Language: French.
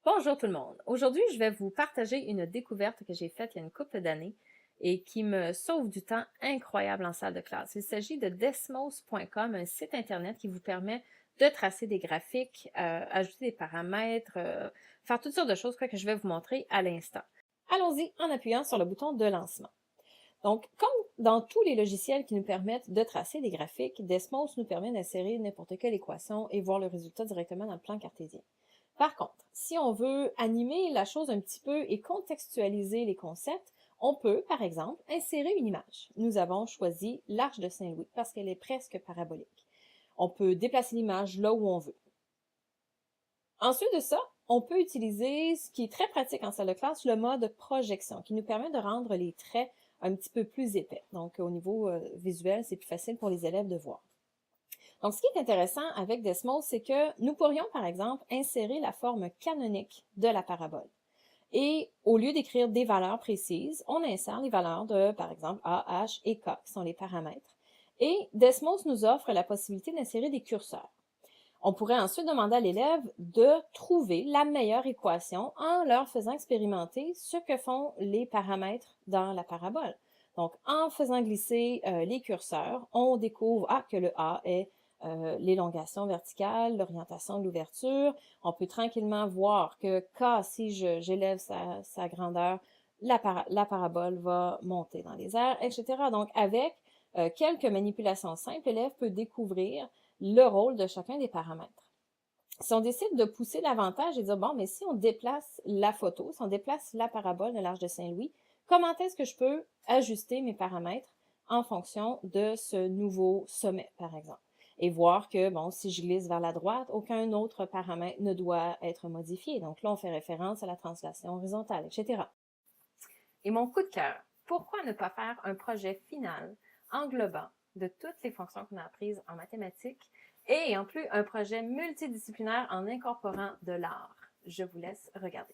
Bonjour tout le monde. Aujourd'hui, je vais vous partager une découverte que j'ai faite il y a une couple d'années et qui me sauve du temps incroyable en salle de classe. Il s'agit de Desmos.com, un site internet qui vous permet de tracer des graphiques, ajouter des paramètres, faire toutes sortes de choses que je vais vous montrer à l'instant. Allons-y en appuyant sur le bouton de lancement. Donc, comme dans tous les logiciels qui nous permettent de tracer des graphiques, Desmos nous permet d'insérer n'importe quelle équation et voir le résultat directement dans le plan cartésien. Par contre, si on veut animer la chose un petit peu et contextualiser les concepts, on peut, par exemple, insérer une image. Nous avons choisi l'Arche de Saint-Louis parce qu'elle est presque parabolique. On peut déplacer l'image là où on veut. Ensuite de ça, on peut utiliser, ce qui est très pratique en salle de classe, le mode projection, qui nous permet de rendre les traits un petit peu plus épais. Donc, au niveau visuel, c'est plus facile pour les élèves de voir. Donc, ce qui est intéressant avec Desmos, c'est que nous pourrions, par exemple, insérer la forme canonique de la parabole. Et au lieu d'écrire des valeurs précises, on insère les valeurs de, par exemple, A, H et K, qui sont les paramètres. Et Desmos nous offre la possibilité d'insérer des curseurs. On pourrait ensuite demander à l'élève de trouver la meilleure équation en leur faisant expérimenter ce que font les paramètres dans la parabole. Donc, en faisant glisser les curseurs, on découvre que le A est l'élongation verticale, l'orientation de l'ouverture. On peut tranquillement voir que K, si j'élève sa grandeur, la parabole va monter dans les airs, etc. Donc, avec quelques manipulations simples, l'élève peut découvrir le rôle de chacun des paramètres. Si on décide de pousser davantage et dire, bon, mais si on déplace la photo, si on déplace la parabole de l'Arche de Saint-Louis, comment est-ce que je peux ajuster mes paramètres en fonction de ce nouveau sommet, par exemple? Et voir que, bon, si je glisse vers la droite, aucun autre paramètre ne doit être modifié. Donc là, on fait référence à la translation horizontale, etc. Et mon coup de cœur, pourquoi ne pas faire un projet final englobant de toutes les fonctions qu'on a apprises en mathématiques et en plus un projet multidisciplinaire en incorporant de l'art? Je vous laisse regarder.